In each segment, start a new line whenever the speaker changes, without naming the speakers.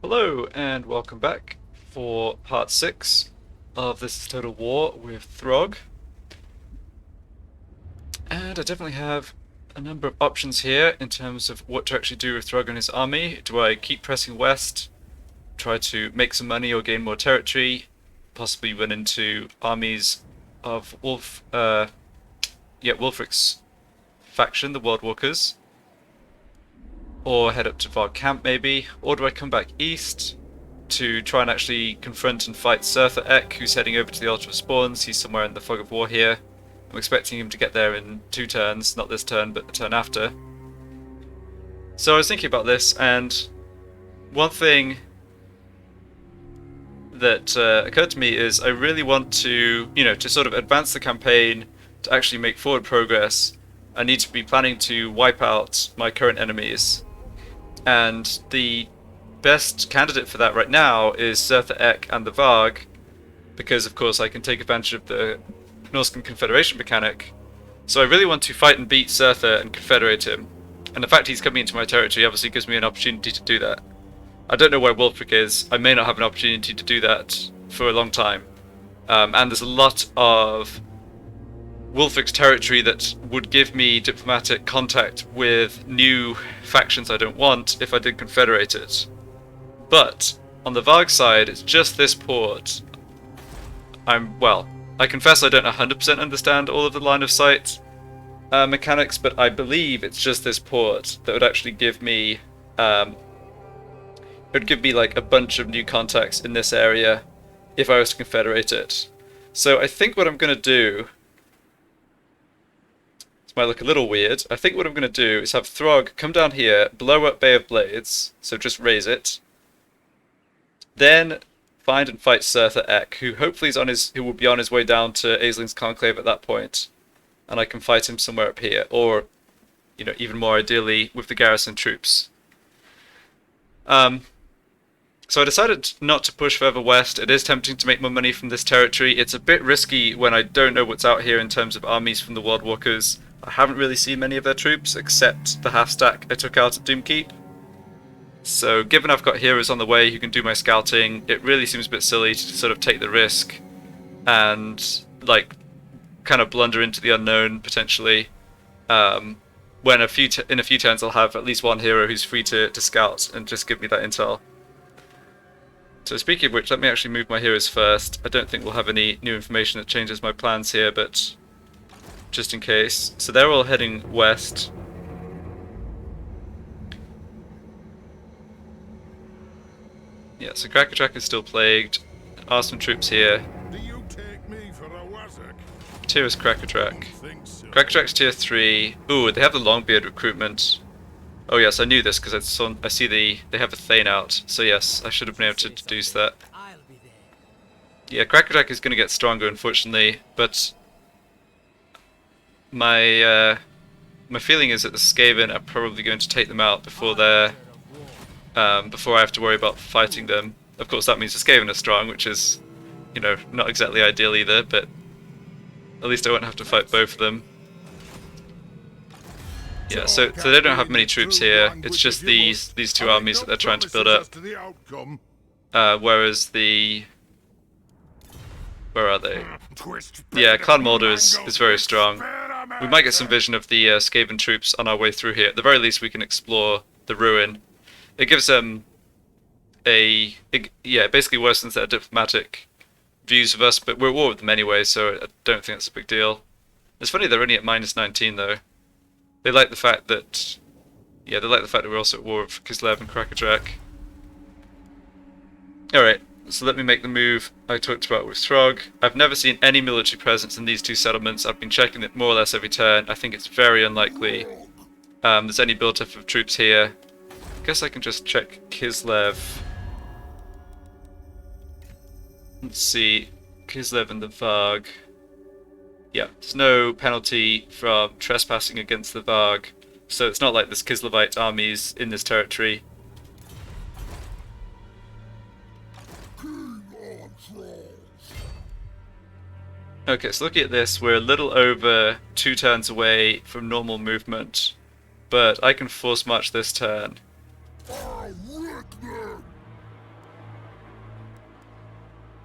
Hello and welcome back for part 6 of This is Total War with Throgg. And I definitely have a number of options here in terms of what to actually do with Throgg and his army. Do I keep pressing west, try to make some money or gain more territory, possibly run into armies of Wulfric's faction, the World Walkers, or head up to Varg camp maybe, or do I come back east to try and actually confront and fight Surtha, who's heading over to the Altar of Spawns. He's somewhere in the fog of war here. I'm expecting him to get there in 2 turns, not this turn but the turn after. So I was thinking about this, and one thing that occurred to me is I really want to, to sort of advance the campaign, to actually make forward progress. I need to be planning to wipe out my current enemies. And the best candidate for that right now is Surtha and the Varg, because of course I can take advantage of the Norscan confederation mechanic. So I really want to fight and beat Surtha and confederate him. And the fact he's coming into my territory obviously gives me an opportunity to do that. I don't know where Wulfric is. I may not have an opportunity to do that for a long time. And there's a lot of Wulfric's territory that would give me diplomatic contact with new factions I don't want if I did confederate it. But on the Varg side, it's just this port. I confess I don't 100% understand all of the line of sight mechanics, but I believe it's just this port that would actually give me it would give me like a bunch of new contacts in this area if I was to confederate it. So I think what I'm going to do, might look a little weird. I think what I'm going to do is have Throgg come down here, blow up Bay of Blades, so just raise it. Then find and fight Surtha, who hopefully who will be on his way down to Aesling's Conclave at that point, and I can fight him somewhere up here, or even more ideally with the garrison troops. So I decided not to push further west. It is tempting to make more money from this territory. It's a bit risky when I don't know what's out here in terms of armies from the World Walkers. I haven't really seen many of their troops, except the half-stack I took out at Doomkeep. So given I've got heroes on the way who can do my scouting, it really seems a bit silly to sort of take the risk and, kind of blunder into the unknown, potentially, when in a few turns I'll have at least one hero who's free to scout and just give me that intel. So speaking of which, let me actually move my heroes first. I don't think we'll have any new information that changes my plans here, but just in case. So they're all heading west. Yeah, so Krakatrak is still plagued. Arsenal troops here.
Do you take me for a wazzock?
Tier is Krakatrak.
So.
Krakatrak's tier 3. Ooh, they have the Longbeard recruitment. Oh yes, I knew this because I see they have a Thane out. So yes, I should have been able to deduce that. Yeah, Krakatrak is going to get stronger, unfortunately, but my feeling is that the Skaven are probably going to take them out before before I have to worry about fighting them. Of course, that means the Skaven are strong, which is, not exactly ideal either, but at least I won't have to fight both of them. Yeah, so they don't have many troops here. It's just these 2 armies that they're trying to build up. Whereas where are they? Yeah, Clan Moulder is very strong. We might get some vision of the Skaven troops on our way through here. At the very least, we can explore the ruin. It gives them it basically worsens their diplomatic views of us, but we're at war with them anyway, so I don't think that's a big deal. It's funny they're only at -19 though. They like the fact that, we're also at war with Kislev and Krakatrak. Alright, so let me make the move I talked about with Throgg. I've never seen any military presence in these 2 settlements. I've been checking it more or less every turn. I think it's very unlikely there's any build-up of troops here. I guess I can just check Kislev. Let's see, Kislev and the Varg. Yeah, there's no penalty from trespassing against the Varg, so it's not like there's Kislevite armies in this territory. Okay, so looking at this, we're a little over 2 turns away from normal movement, but I can force march this turn.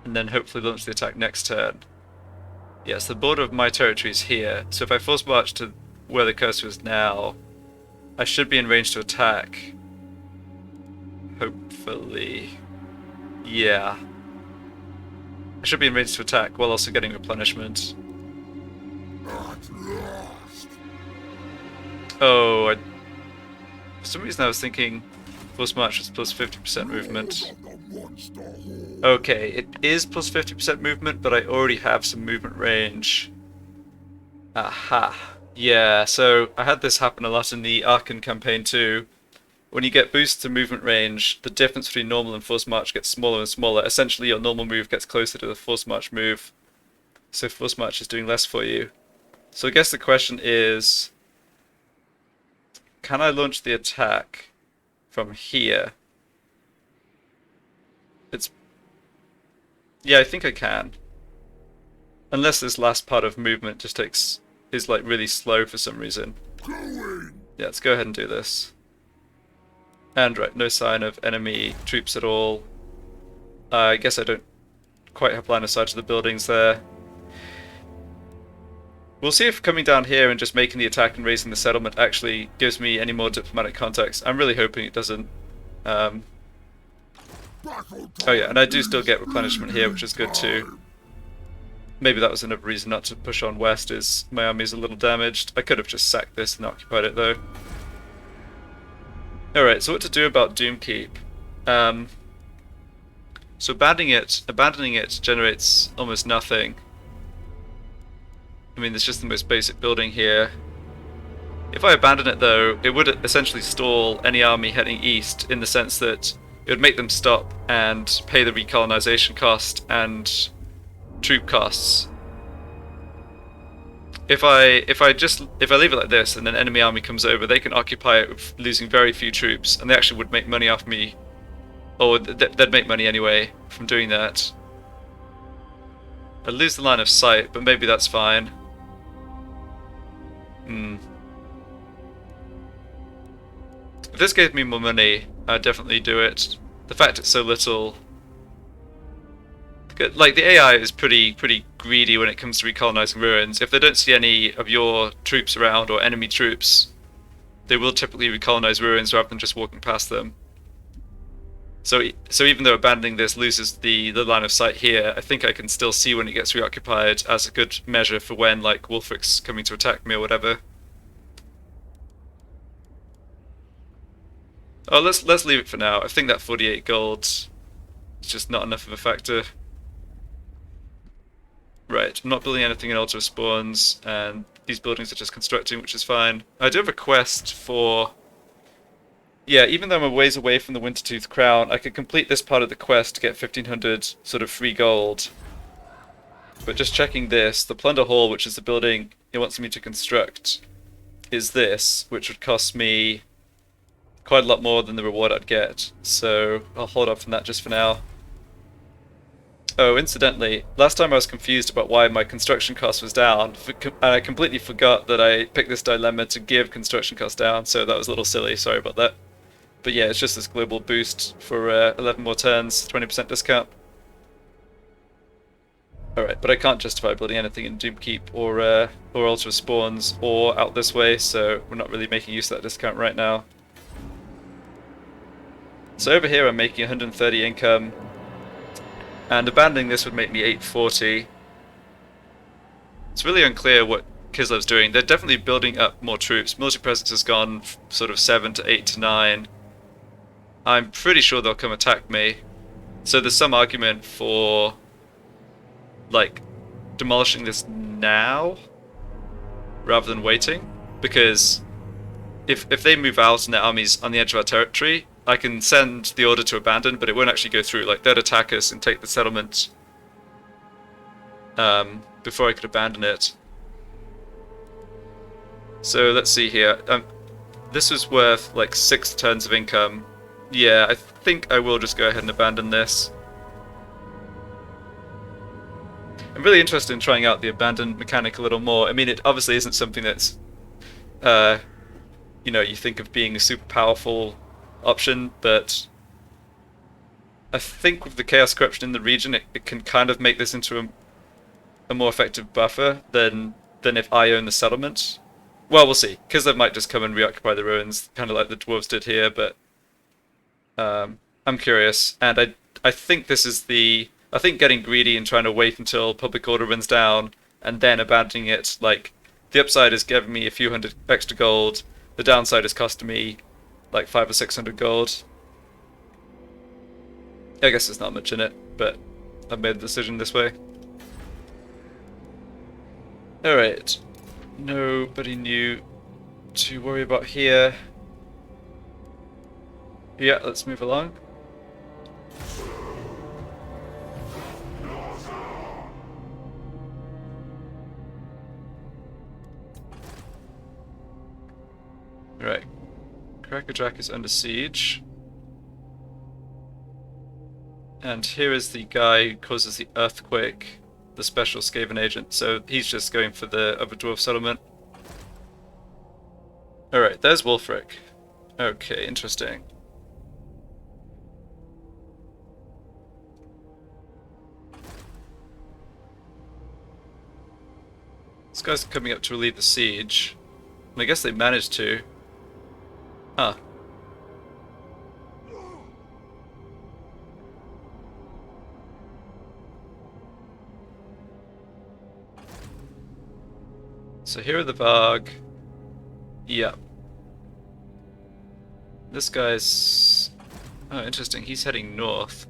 and then hopefully launch the attack next turn. Yes, the border of my territory is here, so if I force march to where the cursor is now, I should be in range to attack. Hopefully. Yeah. I should be in range to attack while also getting replenishment. Oh, for some reason I was thinking force march was plus 50% movement. Okay, it is plus 50% movement, but I already have some movement range. Aha. Yeah, so I had this happen a lot in the Archon campaign too. When you get boosts to movement range, the difference between normal and force march gets smaller and smaller. Essentially, your normal move gets closer to the force march move. So force march is doing less for you. So I guess the question is, can I launch the attack from here? Yeah, I think I can. Unless this last part of movement just is like really slow for some reason. Yeah, let's go ahead and do this. And right, no sign of enemy troops at all. I guess I don't quite have line of sight to the buildings there. We'll see if coming down here and just making the attack and raising the settlement actually gives me any more diplomatic contacts. I'm really hoping it doesn't. Oh yeah, and I do still get replenishment here, which is good too. Maybe that was another reason not to push on west, is my army's a little damaged. I could have just sacked this and occupied it though. Alright, so what to do about Doomkeep? So abandoning it generates almost nothing. I mean, there's just the most basic building here. If I abandon it though, it would essentially stall any army heading east, in the sense that it would make them stop and pay the recolonization cost and troop costs. If I leave it like this and an enemy army comes over, they can occupy it with losing very few troops, and they actually would make money off me, or they'd make money anyway from doing that. I'd lose the line of sight, but maybe that's fine. If this gave me more money, I'd definitely do it. The fact it's so little... Like, the AI is pretty greedy when it comes to recolonizing ruins. If they don't see any of your troops around, or enemy troops, they will typically recolonize ruins rather than just walking past them. So even though abandoning this loses the line of sight here, I think I can still see when it gets reoccupied as a good measure for when, like, Wulfric's coming to attack me or whatever. Oh, let's leave it for now. I think that 48 gold is just not enough of a factor. Right, I'm not building anything in Altar of Spawns, and these buildings are just constructing, which is fine. I do have a quest for... Yeah, even though I'm a ways away from the Wintertooth Crown, I could complete this part of the quest to get 1500 sort of free gold. But just checking this, the Plunder Hall, which is the building it wants me to construct, is this, which would cost me quite a lot more than the reward I'd get. So I'll hold off on that just for now. Oh, incidentally, last time I was confused about why my construction cost was down, and I completely forgot that I picked this dilemma to give construction cost down, so that was a little silly, sorry about that. But yeah, it's just this global boost for 11 more turns, 20% discount. Alright, but I can't justify building anything in Doomkeep or Altar of Spawns or out this way, so we're not really making use of that discount right now. So over here I'm making 130 income, and abandoning this would make me 840. It's really unclear what Kislev's doing. They're definitely building up more troops. Military presence has gone sort of 7 to 8 to 9. I'm pretty sure they'll come attack me. So there's some argument for, like, demolishing this now rather than waiting. Because if they move out and their army's on the edge of our territory, I can send the order to abandon, but it won't actually go through. Like, they'd attack us and take the settlement before I could abandon it. So let's see here. This was worth like 6 turns of income. Yeah, I think I will just go ahead and abandon this. I'm really interested in trying out the abandon mechanic a little more. I mean, it obviously isn't something that's, you know, you think of being a super powerful option, but I think with the chaos corruption in the region, it can kind of make this into a more effective buffer than if I own the settlement. Well, we'll see. Kislev might just come and reoccupy the ruins, kind of like the dwarves did here, but I'm curious. And I think this is I think getting greedy and trying to wait until public order runs down and then abandoning it, like, the upside is giving me a few hundred extra gold, the downside is costing me like 500 or 600 gold. I guess there's not much in it, but I've made the decision this way. Alright. Nobody new to worry about here. Yeah, let's move along. Right. Crackerjack is under siege. And here is the guy who causes the earthquake, the special Skaven agent, so he's just going for the other dwarf settlement. Alright, there's Wulfric. Okay, interesting. This guy's coming up to relieve the siege. And I guess they managed to. Huh. So here are the Varg. Yep. This guy's... Oh, interesting. He's heading north.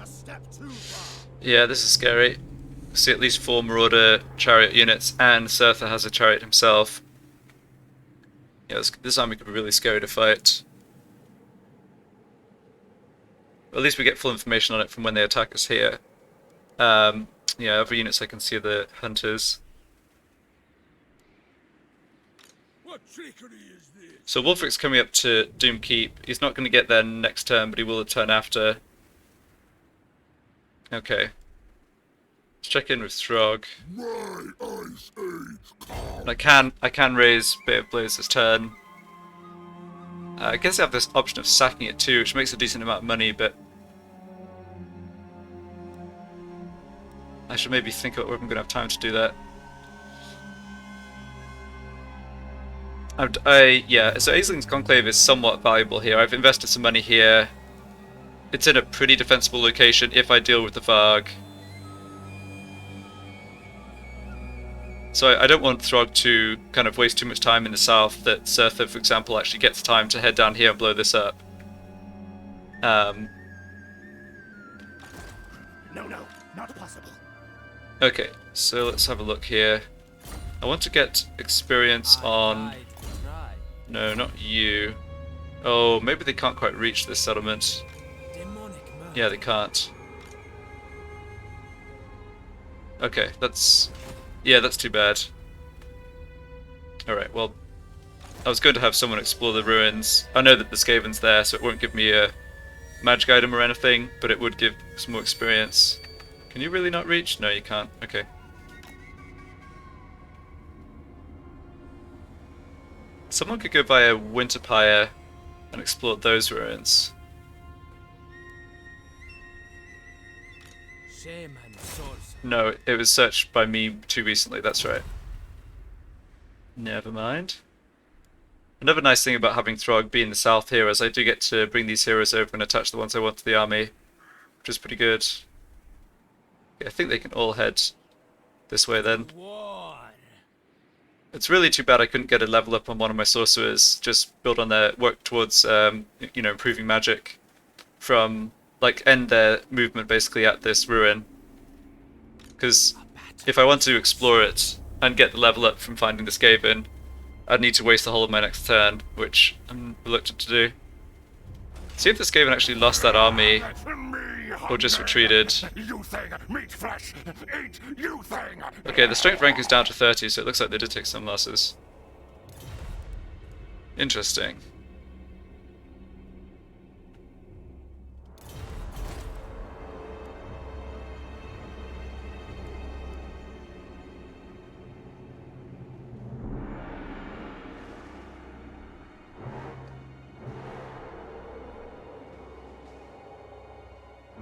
A step too far.
Yeah, this is scary. See at least 4 Marauder chariot units, and Surtha has a chariot himself. Yeah, this army could be really scary to fight. At least we get full information on it from when they attack us here. Yeah, other units I can see are the hunters.
What trickery is this?
So Wulfric's coming up to Doom Keep. He's not going to get there next turn, but he will a turn after. Okay. Let's check in with Throgg.
My eyes ache.
And I can raise Bay of Blaze this turn. I guess I have this option of sacking it too, which makes a decent amount of money, but I should maybe think about whether I'm going to have time to do that. Yeah, so Aisling's Conclave is somewhat valuable here. I've invested some money here. It's in a pretty defensible location if I deal with the Varg. So I don't want Throgg to kind of waste too much time in the south, that Surtha, for example, actually gets time to head down here and blow this up.
No, not possible.
Okay, so let's have a look here. I want to get experience on... No, not you. Oh, maybe they can't quite reach this settlement. Yeah, they can't. Okay, that's... Yeah, that's too bad. Alright, well, I was going to have someone explore the ruins. I know that the Skaven's there, so it won't give me a magic item or anything, but it would give some more experience. Can you really not reach? No, you can't. Okay. Someone could go via Winterpire and explore those ruins. No, it was searched by me too recently, that's right. Never mind. Another nice thing about having Throgg be in the south here is I do get to bring these heroes over and attach the ones I want to the army, which is pretty good. Yeah, I think they can all head this way then. It's really too bad I couldn't get a level up on one of my sorcerers, just build on their work towards, you know, improving magic from, like, end their movement basically at this ruin. Because if I want to explore it and get the level up from finding the Skaven, I'd need to waste the whole of my next turn, which I'm reluctant to do. See if the Skaven actually lost that army, or just retreated. Okay, the strength rank is down to 30, so it looks like they did take some losses. Interesting.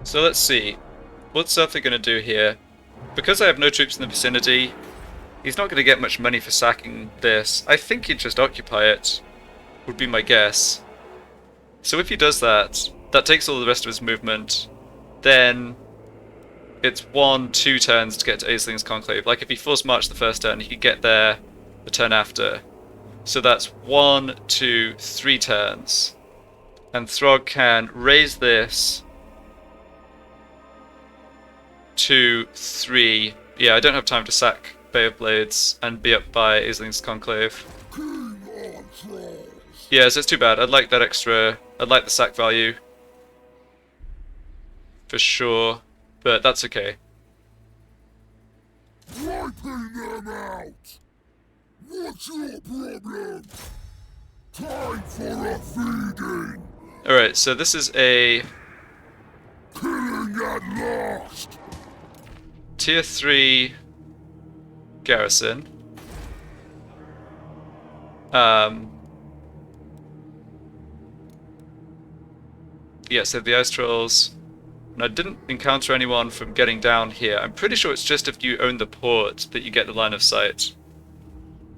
So let's see. What's Surtha going to do here? Because I have no troops in the vicinity, he's not going to get much money for sacking this. I think he'd just occupy it, would be my guess. So if he does that, that takes all the rest of his movement. Then it's 1-2 turns to get to Aisling's Conclave. Like if he force marched the first turn, he could get there the turn after. So that's 1, 2, 3 turns. And Throgg can raise this 2, 3. Yeah, I don't have time to sack Bay of Blades and be up by Aisling's Conclave. Yeah, so it's too bad. I'd like that extra. I'd like the sack value. For sure. But that's okay.
Wiping them out! What's your problem? Time for a feeding!
Alright, so this is a
Killing at last!
tier 3 garrison. Yeah, so the ice trolls. And I didn't encounter anyone from getting down here. I'm pretty sure it's just if you own the port that you get the line of sight.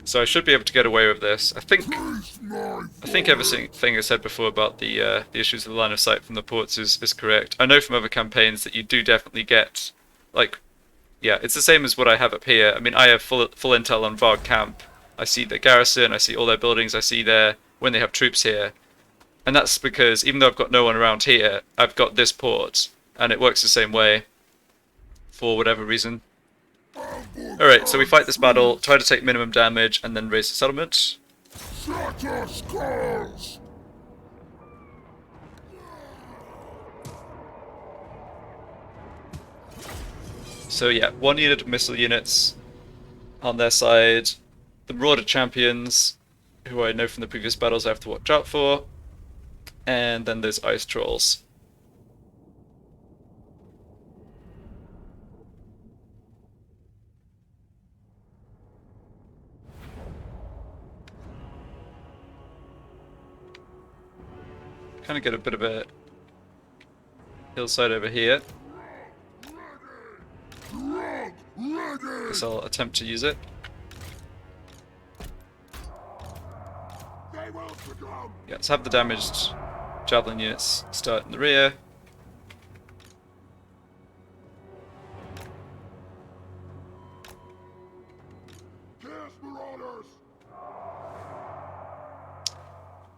So I should be able to get away with this. I think everything I said before about the issues with the line of sight from the ports is correct. I know from other campaigns that you do definitely get, like, yeah, it's the same as what I have up here. I mean, I have full intel on Varg camp. I see their garrison, I see all their buildings, I see when they have troops here. And that's because even though I've got no one around here, I've got this port. And it works the same way, for whatever reason. Alright, so we fight this battle, try to take minimum damage, and then raise the settlement. So yeah, 1 unit of missile units on their side. The Marauder champions, who I know from the previous battles I have to watch out for. And then there's ice trolls. Kind of get a bit of a hillside over here. Guess I'll attempt to use it. Yeah, let's have the damaged javelin units start in the rear.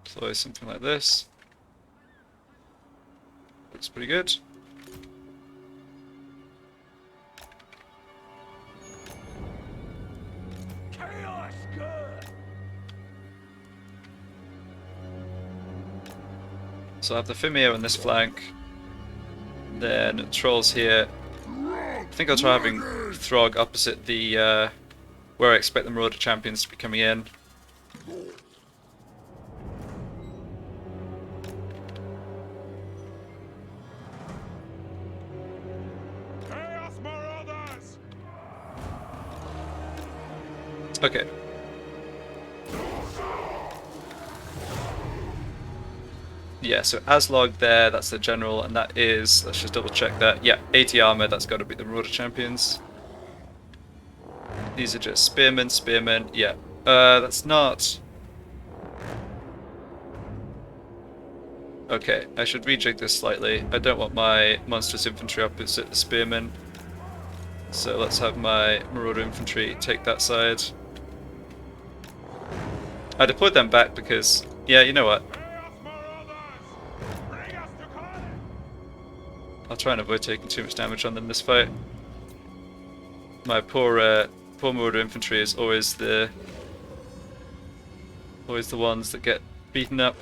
Deploy something like this. Looks pretty good.
Chaos good.
So I have the Fimir on this flank. Then trolls here. I think I'll try having Throgg opposite the where I expect the Marauder champions to be coming in. Okay. Yeah, so Aslog there, that's the general, and that is, let's just double check that. Yeah, 80 armor, that's got to be the Marauder champions. These are just spearmen, yeah. That's not... Okay, I should rejig this slightly. I don't want my monstrous infantry opposite the spearmen. So let's have my Marauder infantry take that side. I deployed them back because, yeah, you know what? I'll try and avoid taking too much damage on them this fight. My poor Marauder infantry is always the ones that get beaten up.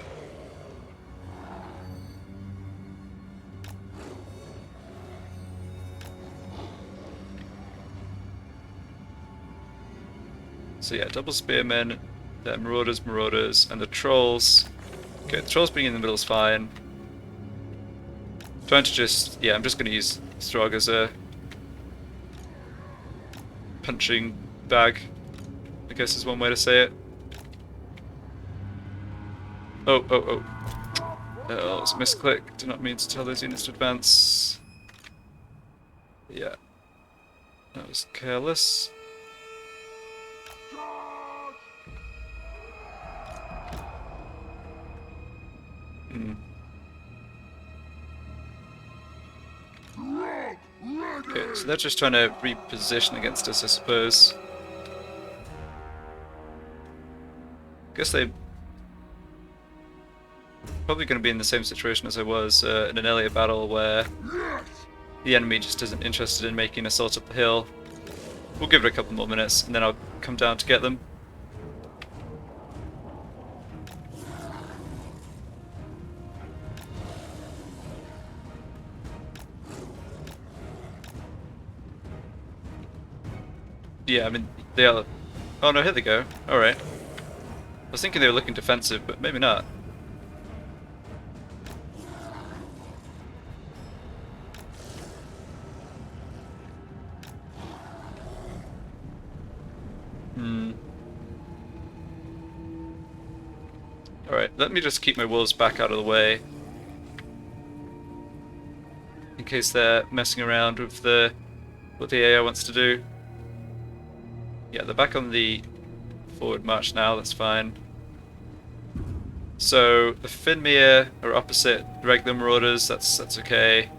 So yeah, double spearmen. The Marauders, and the Trolls. Okay, the Trolls being in the middle is fine. Trying to just, yeah, I'm just going to use Throgg as a punching bag, I guess is one way to say it. Oh, it's a misclick. Did not mean to tell those units to advance. Yeah. That was careless. Hmm. Okay, so they're just trying to reposition against us, I suppose. Guess they probably going to be in the same situation as I was in an earlier battle where the enemy just isn't interested in making an assault up the hill. We'll give it a couple more minutes and then I'll come down to get them. Yeah, I mean, they are... Oh no, here they go. Alright. I was thinking they were looking defensive, but maybe not. Alright, let me just keep my wolves back out of the way. In case they're messing around with what the AI wants to do. Yeah, they're back on the forward march now, that's fine. So, the Finmere are opposite the regular Marauders, that's okay.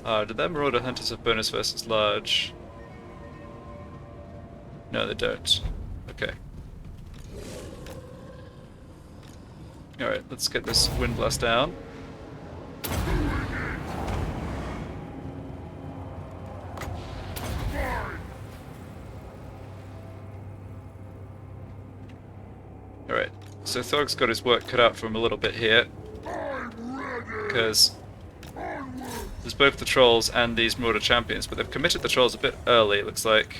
Did their Marauder Hunters have bonus versus large? No, they don't. Okay. Alright, let's get this Wind Blast down. Alright, so Throgg's got his work cut out for him a little bit here. Because there's both the Trolls and these Marauder Champions, but they've committed the Trolls a bit early, it looks like.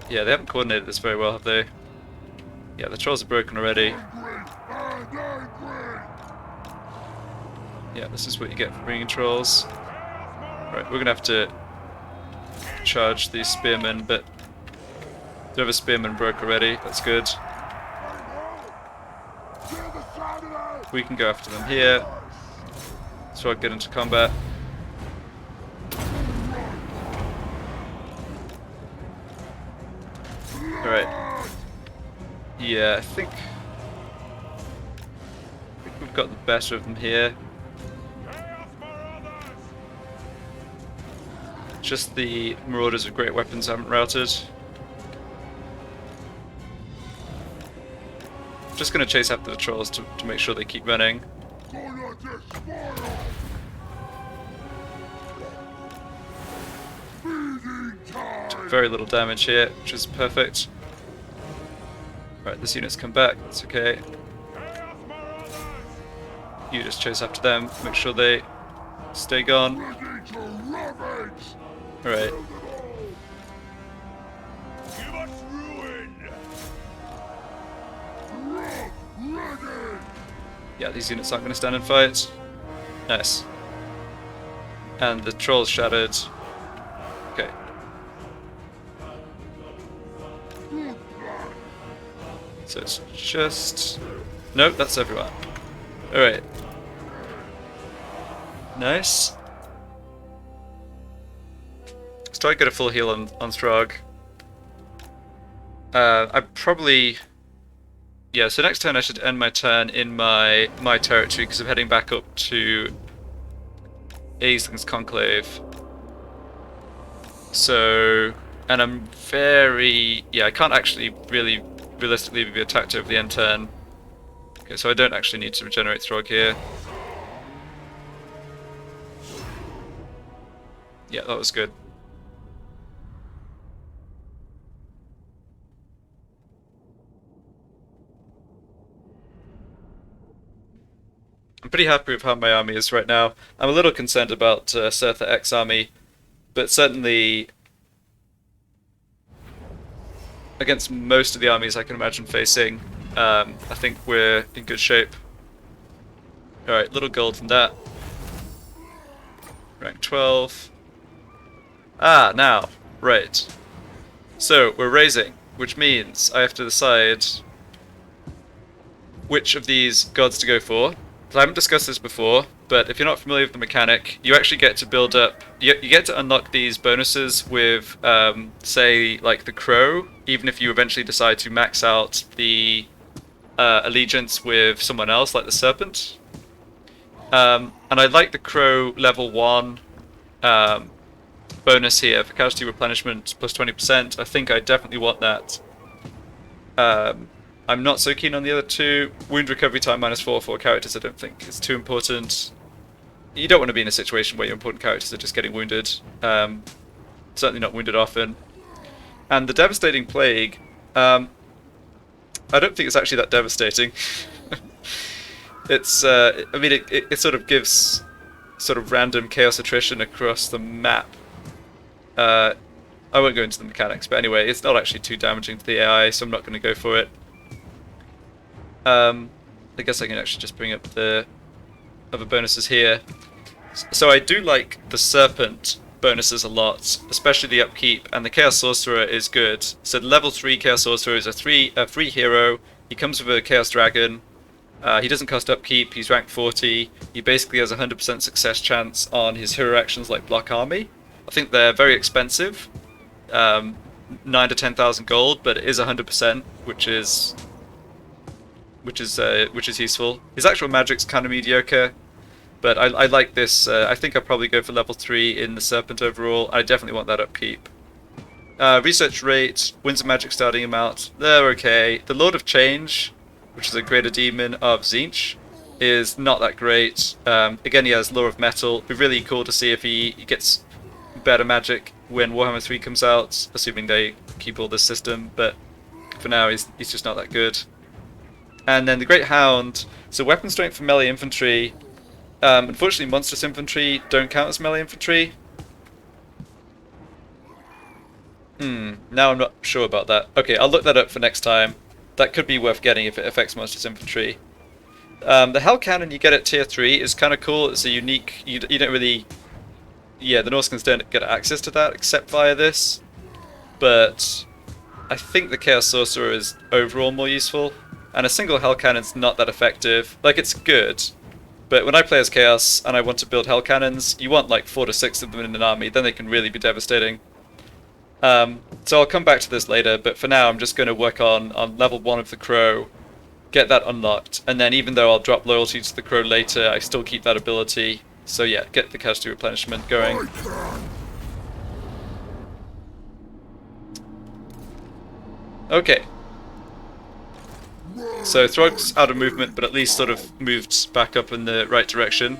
Yeah, they haven't coordinated this very well, have they? Yeah, the Trolls are broken already. Yeah, this is what you get for bringing Trolls. Right, we're gonna have to charge these Spearmen, but the other Spearmen broke already, that's good. We can go after them here. So I'll get into combat. Alright. Yeah, I think we've got the better of them here. Just the Marauders with great weapons haven't routed. Just gonna chase after the Trolls to make sure they keep running. Very little damage here, which is perfect. Right, this unit's come back, that's okay. You just chase after them, make sure they stay gone. Alright. Yeah, these units aren't going to stand and fight. Nice. And the Troll's shattered. Okay. So it's just... Nope, that's everyone. Alright. Nice. Let's try to get a full heal on Throgg. I probably... Yeah, so next turn I should end my turn in my territory because I'm heading back up to Aisling's Conclave. So... And I'm very... Yeah, I can't actually really realistically be attacked over the end turn. Okay, so I don't actually need to regenerate Throgg here. Yeah, that was good. I'm pretty happy with how my army is right now. I'm a little concerned about Surtha X army, but certainly against most of the armies I can imagine facing, I think we're in good shape. Alright, little gold from that. Rank 12. Ah, now. Right. So, we're raising, which means I have to decide which of these gods to go for. I haven't discussed this before, but if you're not familiar with the mechanic, you actually get to build up. You get to unlock these bonuses with, say, like the Crow. Even if you eventually decide to max out the allegiance with someone else, like the Serpent. And I like the Crow level 1 bonus here for casualty replenishment plus 20%. I think I definitely want that. I'm not so keen on the other two. Wound recovery time -4 for characters I don't think is too important. You don't want to be in a situation where your important characters are just getting wounded. Certainly not wounded often. And the Devastating Plague, I don't think it's actually that devastating. It's, I mean, it sort of gives sort of random chaos attrition across the map. I won't go into the mechanics, but anyway, it's not actually too damaging to the AI, so I'm not going to go for it. I guess I can actually just bring up the other bonuses here. So I do like the Serpent bonuses a lot, especially the upkeep, and the Chaos Sorcerer is good. So the level 3 Chaos Sorcerer is a free hero. He comes with a Chaos Dragon. He doesn't cost upkeep, he's rank 40. He basically has a 100% success chance on his hero actions like Block Army. I think they're very expensive. 9 to 10,000 gold, but it is 100%, which is useful. His actual magic's kind of mediocre, but I like this. I think I'll probably go for level 3 in the Serpent overall. I definitely want that upkeep. Research rate, Winds of Magic starting amount, they're okay. The Lord of Change, which is a greater demon of Tzeentch, is not that great. Again, he has Lore of Metal. It'd be really cool to see if he gets better magic when Warhammer 3 comes out, assuming they keep all this system, but for now he's just not that good. And then the Great Hound, so weapon strength for melee infantry. Unfortunately, monstrous infantry don't count as melee infantry. Now I'm not sure about that. Okay, I'll look that up for next time. That could be worth getting if it affects monstrous infantry. The Hell Cannon you get at tier 3 is kind of cool. It's a unique... You don't really... Yeah, the Norscans don't get access to that except via this. But I think the Chaos Sorcerer is overall more useful. And a single Hell Cannon's not that effective. Like, it's good. But when I play as Chaos and I want to build Hell Cannons, you want like 4 to 6 of them in an army. Then they can really be devastating. So I'll come back to this later, but for now I'm just going to work on level 1 of the Crow, get that unlocked, and then even though I'll drop loyalty to the Crow later, I still keep that ability. So yeah, get the casualty replenishment going. Okay. So Throgg's out of movement, but at least sort of moved back up in the right direction.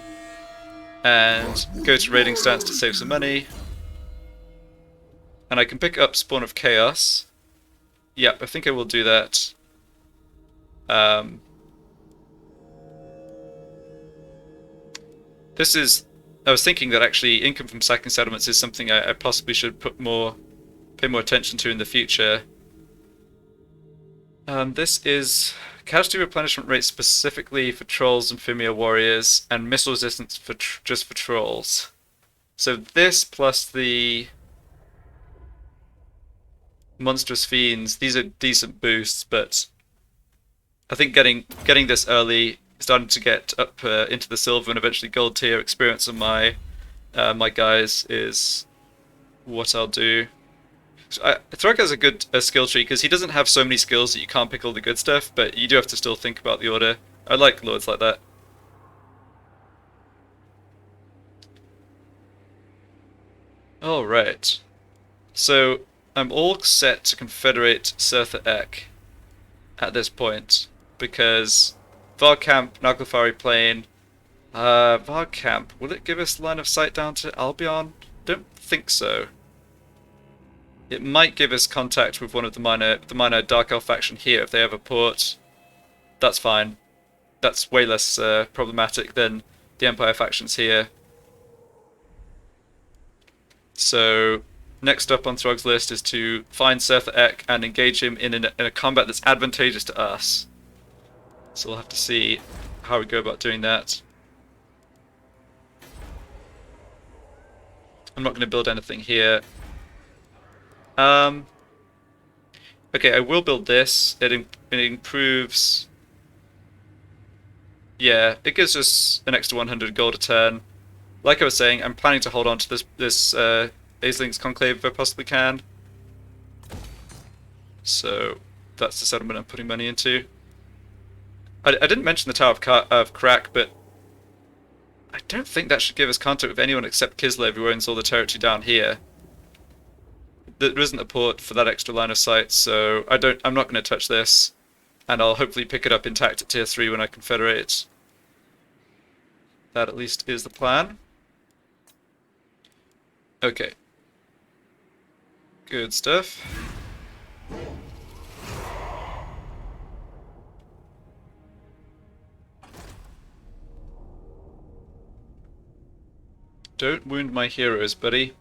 And go to raiding stance to save some money. And I can pick up Spawn of Chaos. Yep, I think I will do that. This is... I was thinking that actually income from sacking settlements is something I possibly should pay more attention to in the future. This is casualty replenishment rate specifically for trolls and Fimir warriors, and missile resistance for just for trolls. So this plus the monstrous fiends, these are decent boosts, but I think getting this early, starting to get up into the silver and eventually gold tier experience of my my guys is what I'll do. So Throgg has a good skill tree because he doesn't have so many skills that you can't pick all the good stuff, but you do have to still think about the order. I like lords like that. Alright. So I'm all set to confederate Surtha Ek at this point, because Varkamp, Naglfari Plain, Varkamp, will it give us line of sight down to Albion? Don't think so. It might give us contact with one of the minor Dark Elf faction here if they have a port. That's fine. That's way less problematic than the Empire factions here. So next up on Throgg's list is to find Surtha Ek and engage him in a combat that's advantageous to us. So we'll have to see how we go about doing that. I'm not going to build anything here. Okay, I will build this. It improves Yeah, it gives us an extra 100 gold a turn. Like I was saying, I'm planning to hold on to this Aesling's Conclave if I possibly can. So that's the settlement I'm putting money into. I didn't mention the Tower of Crack, but I don't think that should give us contact with anyone except Kislev, who owns all the territory down here. There isn't a port for that extra line of sight, so I'm not going to touch this, and I'll hopefully pick it up intact at tier 3 when I confederate. That at least is the plan. Okay. Good stuff. Don't wound my heroes, buddy.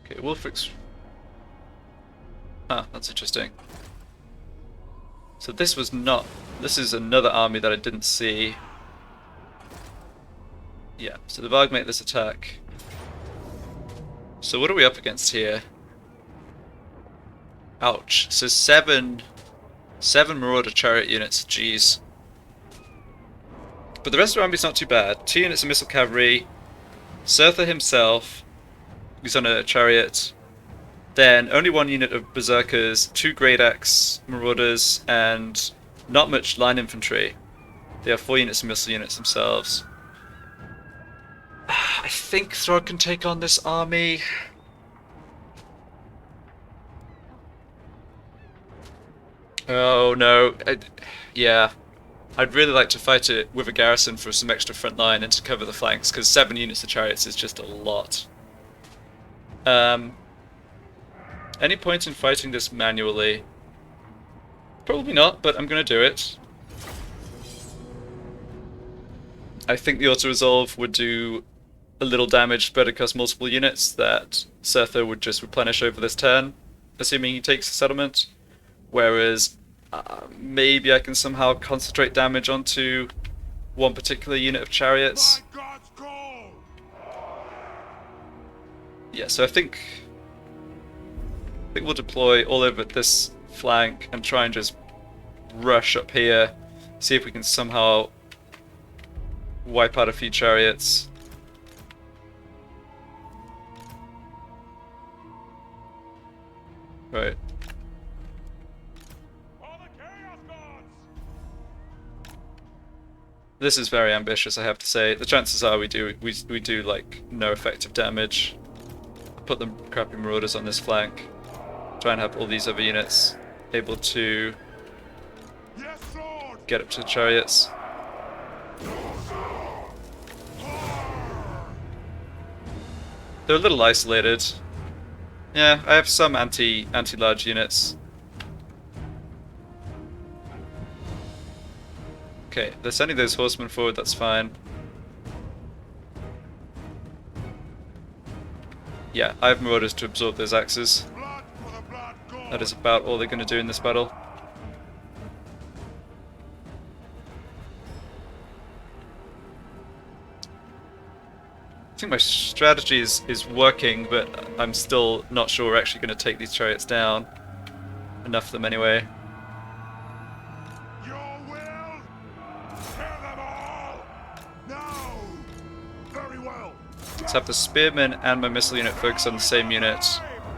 Okay, Wolfric's... Ah, that's interesting. So this was not... This is another army that I didn't see. Yeah, so the Varg make this attack. So what are we up against here? Ouch. So seven Marauder Chariot units, jeez. But the rest of the army's not too bad. 2 units of Missile Cavalry, Surtha himself, who's on a chariot, then only 1 unit of Berserkers, 2 Great Axe Marauders, and not much line infantry. They have 4 units of missile units themselves. I think Throgg can take on this army. Oh no, yeah. I'd really like to fight it with a garrison for some extra front line and to cover the flanks, because 7 units of chariots is just a lot. Any point in fighting this manually? Probably not, but I'm going to do it. I think the auto-resolve would do a little damage spread across multiple units that Surtha would just replenish over this turn, assuming he takes the settlement. Whereas maybe I can somehow concentrate damage onto one particular unit of chariots. Yeah, so I think we'll deploy all over this flank and try and just rush up here, see if we can somehow wipe out a few chariots. Right. This is very ambitious, I have to say. The chances are we do like no effective damage. Put the crappy marauders on this flank. Try and have all these other units able to get up to the chariots. They're a little isolated. Yeah, I have some anti-large units. Okay, they're sending those horsemen forward, that's fine. Yeah, I have marauders to absorb those axes. That is about all they're going to do in this battle. I think my strategy is working, but I'm still not sure we're actually going to take these chariots down. Enough of them anyway.
Your will? Kill them all! No! Very well.
Let's have the spearmen and my missile unit focus on the same unit.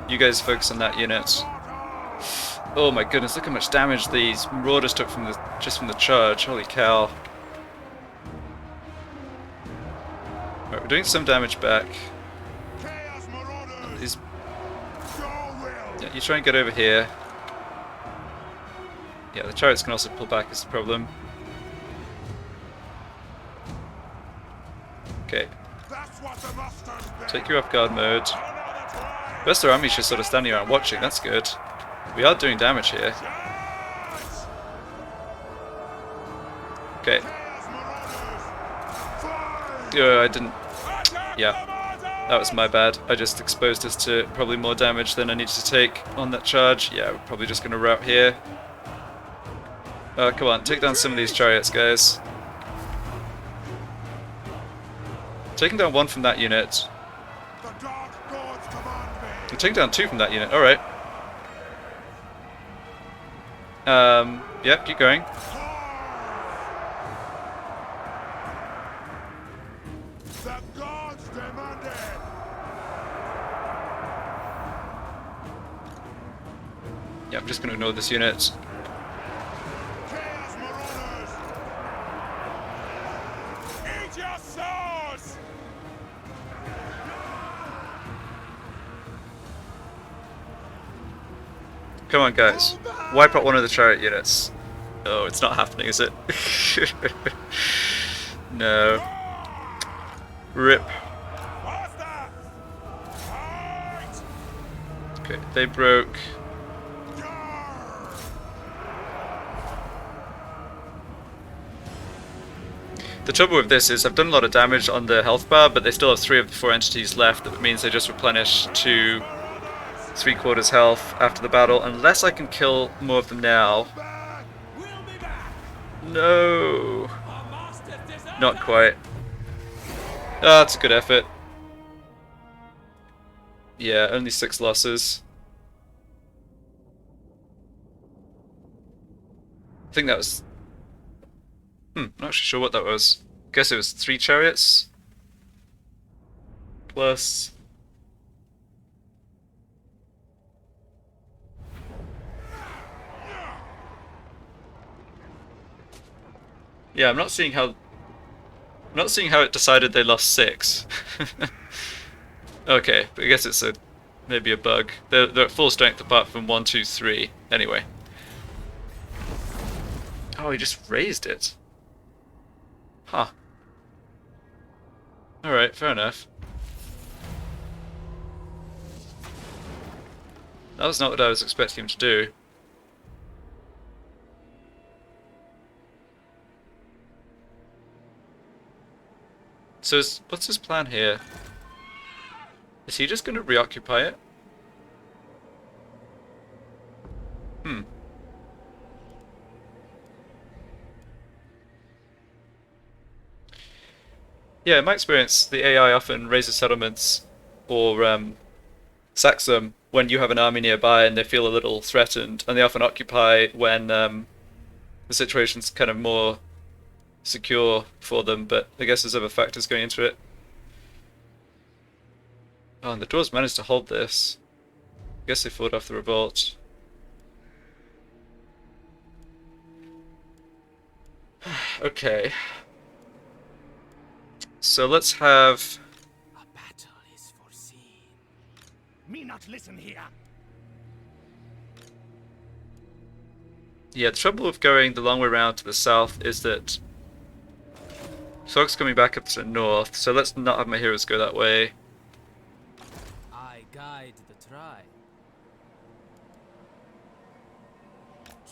You guys focus on that unit. Oh my goodness, look how much damage these marauders took from just from the charge. Holy cow. Right, we're doing some damage back. Yeah, you try and get over here. Yeah, the chariots can also pull back is the problem. Okay. Take you off guard mode. The rest of our army's just sort of standing around watching, that's good. We are doing damage here. Okay. I didn't... Yeah. That was my bad. I just exposed us to probably more damage than I needed to take on that charge. Yeah, we're probably just going to rout here. Come on, take down some of these chariots, guys. Taking down one from that unit.
The Dark Gods command
take down 2 from that unit. Alright. Yep, keep going.
The gods demand it.
Yeah, I'm just going to ignore this unit.
Chaos Marauders. Eat your souls.
Come on, guys. Wipe out one of the chariot units. Oh, it's not happening, is it? No. Rip.
Faster. Fight.
Okay, they broke. The trouble with this is I've done a lot of damage on the health bar, but they still have 3 of the 4 entities left. That means they just replenish to 3/4 health after the battle, unless I can kill more of them now. No, not quite. Ah, that's a good effort. Yeah, only 6 losses. I think that was... I'm not actually sure what that was. Guess it was 3 chariots. Plus... Yeah, I'm not seeing how it decided they lost 6. Okay, but I guess it's maybe a bug. They're at full strength apart from 1, 2, 3. Anyway. Oh, he just raised it. Huh. Alright, fair enough. That was not what I was expecting him to do. So what's his plan here? Is he just going to reoccupy it? Yeah, in my experience, the AI often raises settlements or sacks them when you have an army nearby and they feel a little threatened, and they often occupy when the situation's kind of more secure for them, but I guess there's other factors going into it. Oh, and the dwarves managed to hold this. I guess they fought off the revolt. Okay. So let's have...
A battle is foreseen. Me not listen here.
Yeah, the trouble with going the long way around to the south is that Throgg's coming back up to the north, so let's not have my heroes go that way.
I guide the tribe.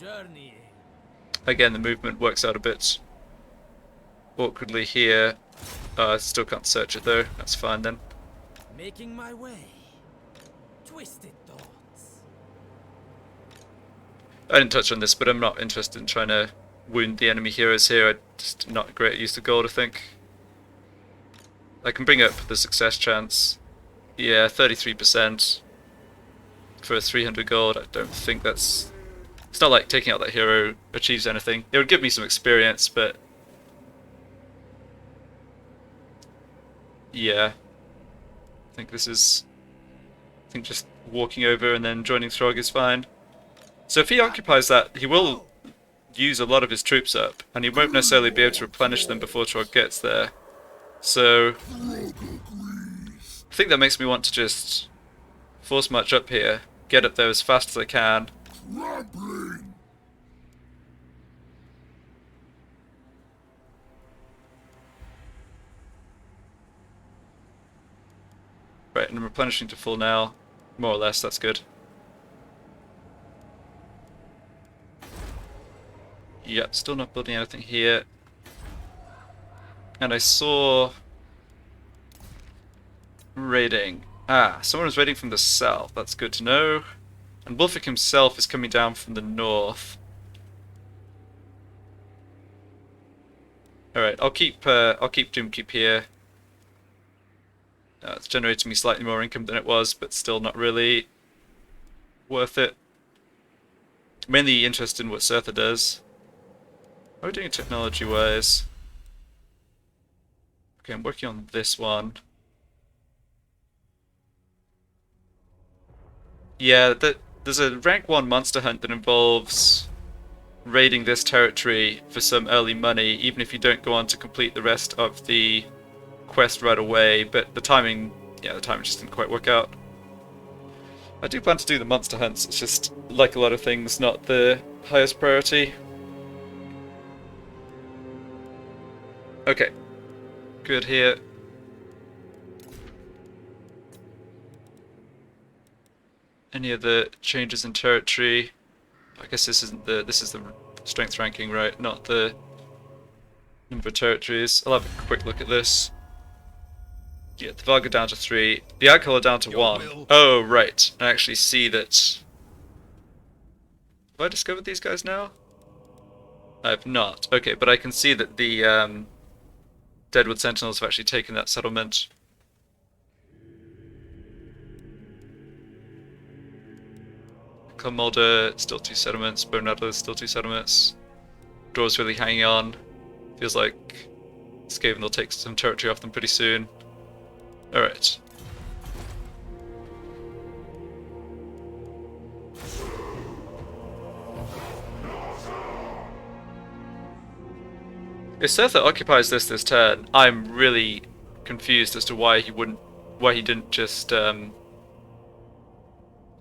Journeying.
Again, the movement works out a bit awkwardly here. I still can't search it though, that's fine then.
Making my way. Twisted thoughts.
I didn't touch on this, but I'm not interested in trying to wound the enemy heroes here. I'm just not a great use of gold, I think. I can bring up the success chance. Yeah, 33% for a 300 gold. I don't think that's... It's not like taking out that hero achieves anything. It would give me some experience, but... Yeah. I think this is... I think just walking over and then joining Throgg is fine. So if he occupies that, he will use a lot of his troops up, and he won't necessarily be able to replenish them before Throgg gets there. So... I think that makes me want to just force march up here, get up there as fast as I can. Right, and I'm replenishing to full now. More or less, that's good. Yep, still not building anything here. And I saw... raiding. Ah, someone was raiding from the south, that's good to know. And Wulfric himself is coming down from the north. Alright, I'll keep Doomkeep here. It's generating me slightly more income than it was, but still not really worth it. Mainly interested in what Surtha does. How are we doing technology-wise? Okay, I'm working on this one. Yeah, there's a rank 1 monster hunt that involves raiding this territory for some early money, even if you don't go on to complete the rest of the quest right away, but the timing just didn't quite work out. I do plan to do the monster hunts, it's just, like a lot of things, not the highest priority. Okay, good here. Any other changes in territory? I guess this is the strength ranking, right? Not the number of territories. I'll have a quick look at this. Yeah, the Throgg are down to 3. The alcohol are down to 1. Oh, right. I actually see that. Have I discovered these guys now? I have not. Okay, but I can see that the Deadwood Sentinels have actually taken that settlement. Mulder, still 2 settlements. Bernardo, still 2 settlements. Draw's really hanging on. Feels like Skaven will take some territory off them pretty soon. Alright. If Surtha occupies this turn, I'm really confused as to why he didn't just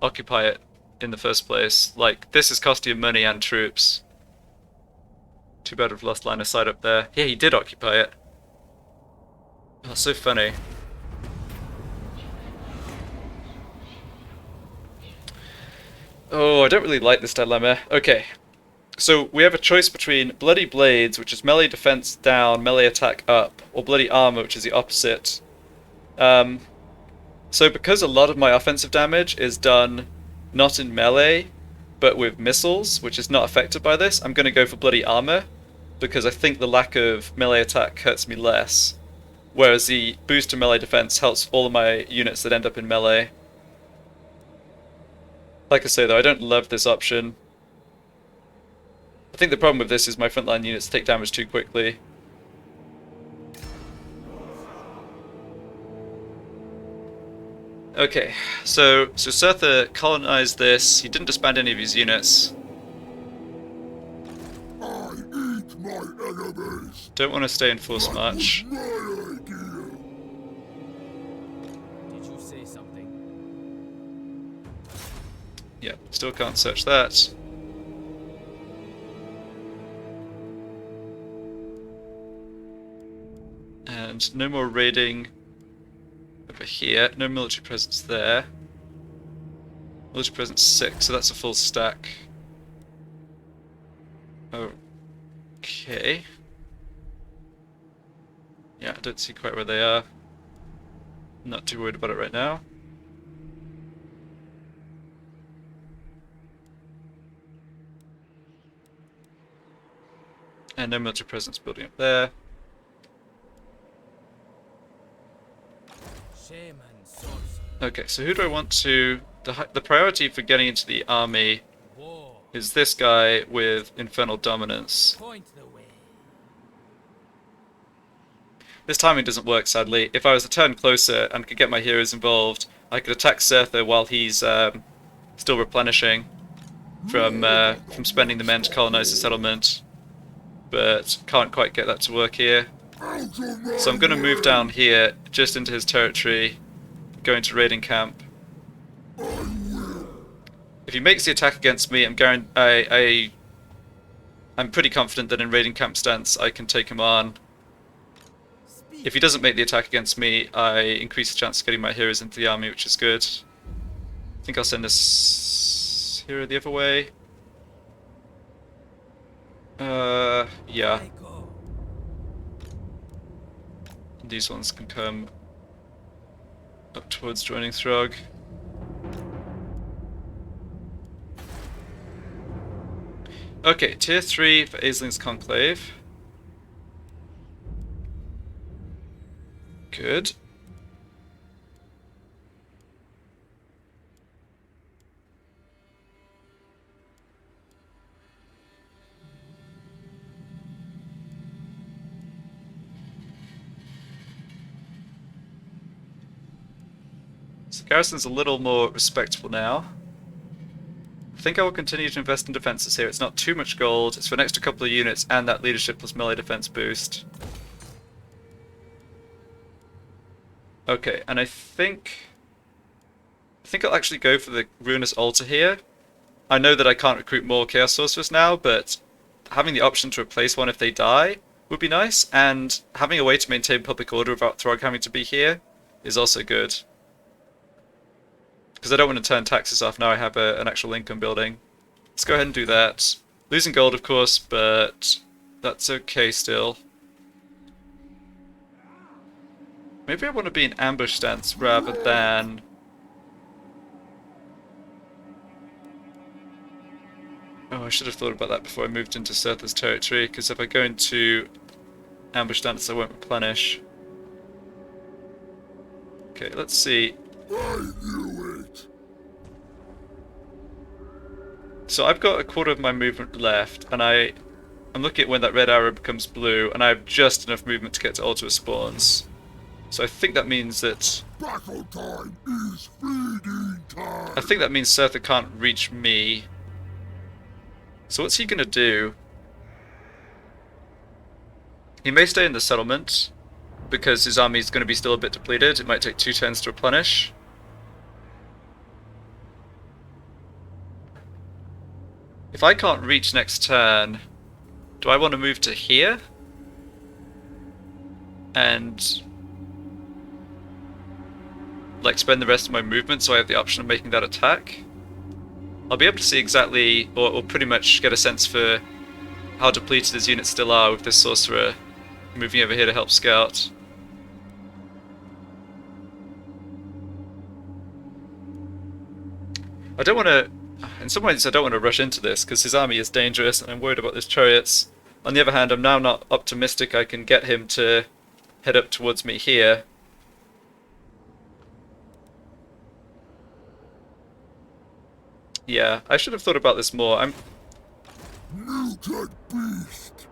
occupy it in the first place. Like, this is costing him money and troops. Too bad we've lost line of sight up there. Yeah, he did occupy it. Oh, so funny. Oh, I don't really like this dilemma. Okay. So, we have a choice between Bloody Blades, which is melee defense down, melee attack up, or Bloody Armor, which is the opposite. So because a lot of my offensive damage is done not in melee, but with missiles, which is not affected by this, I'm going to go for Bloody Armor, because I think the lack of melee attack hurts me less, whereas the boost to melee defense helps all of my units that end up in melee. Like I say though, I don't love this option. I think the problem with this is my frontline units take damage too quickly. Okay, so Surtha colonized this. He didn't disband any of his units.
I eat my enemies.
Don't want to stay in force march.
My idea.
Did you say something?
Yeah, still can't search that. And no more raiding over here. No military presence there. Military presence 6, so that's a full stack. Okay. Yeah, I don't see quite where they are. Not too worried about it right now. And no military presence building up there.
Shaman, sorcerer,
Okay, so who do I want to... The priority for getting into the army
war,
is this guy with Infernal Dominance.
point the way.
This timing doesn't work, sadly. If I was a turn closer and could get my heroes involved, I could attack Surtha while he's still replenishing from spending the men to colonize the settlement. But can't quite get that to work here. So I'm going to move down here, just into his territory, go into raiding camp. If he makes the attack against me, I'm pretty confident that in raiding camp stance I can take him on. If he doesn't make the attack against me, I increase the chance of getting my heroes into the army, which is good. I think I'll send this hero the other way. Yeah.
I go.
These ones can come up towards joining Throgg. Okay, tier 3 for Aisling's Conclave. Good. So garrison's a little more respectable now. I think I will continue to invest in defenses here. It's not too much gold. It's for an extra couple of units and that leadership plus melee defense boost. Okay, and I think I'll actually go for the Ruinous Altar here. I know that I can't recruit more Chaos Sorcerers now, but having the option to replace one if they die would be nice, and having a way to maintain public order without Throgg having to be here is also good. Because I don't want to turn taxes off now I have an actual income building. Let's go ahead and do that. Losing gold, of course, but that's okay still. Maybe I want to be in ambush stance rather than... Oh, I should have thought about that before I moved into Surtha's territory, because if I go into ambush stance I won't replenish. Okay, let's see.
I knew it.
So I've got a quarter of my movement left, and I'm looking at when that red arrow becomes blue, and I have just enough movement to get to altar spawns. So I think that means that...
Battle time is feeding time.
I think that means Surtha can't reach me. So what's he gonna do? He may stay in the settlement, because his army is going to be still a bit depleted. It might take 2 turns to replenish. If I can't reach next turn, do I want to move to here? And like spend the rest of my movement so I have the option of making that attack? I'll be able to see exactly, or pretty much get a sense for how depleted his units still are with this Sorcerer moving over here to help scout. I don't want to... In some ways I don't want to rush into this, because his army is dangerous and I'm worried about his chariots. On the other hand, I'm now not optimistic I can get him to head up towards me here. Yeah, I should have thought about this more. I'm
Muted beast.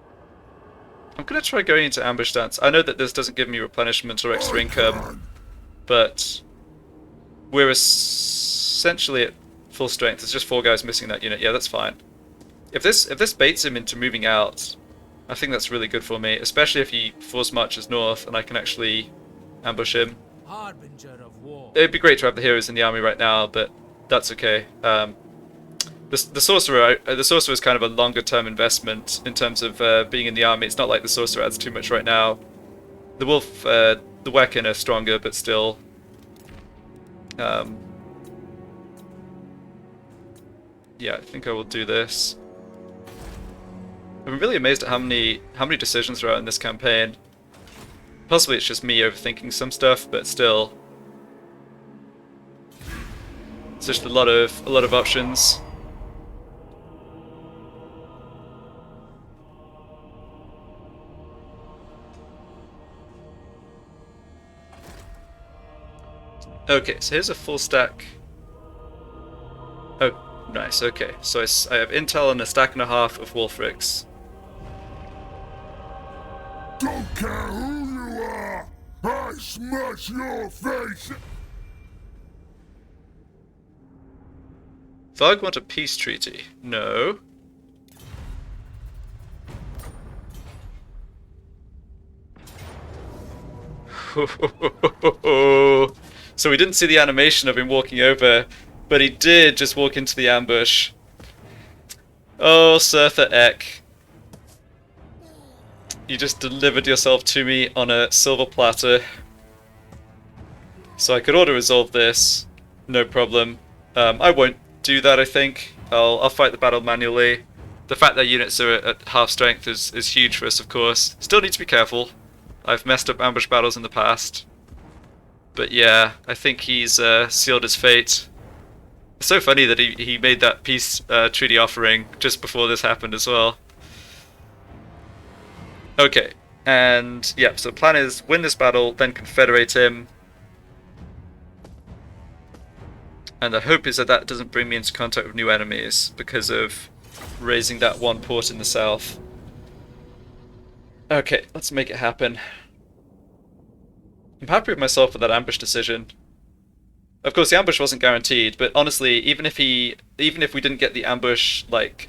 going to try going into ambush stance. I know that this doesn't give me replenishment or extra income, but we're essentially at full strength. There's just 4 guys missing that unit. Yeah, that's fine. If this baits him into moving out, I think that's really good for me, especially if he force marches north and I can actually ambush him.
Harbinger of war.
It'd be great to have the heroes in the army right now, but that's okay. The Sorcerer is kind of a longer term investment in terms of being in the army. It's not like the Sorcerer adds too much right now. The Wolf, the Wecken are stronger, but still. Yeah, I think I will do this. I'm really amazed at how many decisions there are in this campaign. Possibly it's just me overthinking some stuff, but still. It's just a lot of options. Okay, so here's a full stack. Oh, nice, okay. So I have intel and a stack and a half of Wolfricks.
Don't care who you are. I smash your face.
Throgg want a peace treaty? No. So we didn't see the animation of him walking over, but he did just walk into the ambush. Oh, Surtha Ek. You just delivered yourself to me on a silver platter. So I could auto-resolve this, no problem. I won't do that, I think. I'll fight the battle manually. The fact that units are at half strength is huge for us, of course. Still need to be careful. I've messed up ambush battles in the past. But yeah, I think he's sealed his fate. It's so funny that he made that peace treaty offering just before this happened as well. Okay, and yeah, so the plan is win this battle, then confederate him. And the hope is that that doesn't bring me into contact with new enemies because of raising that one port in the south. Okay, let's make it happen. I'm happy with myself for that ambush decision. Of course, the ambush wasn't guaranteed, but honestly, even if we didn't get the ambush, like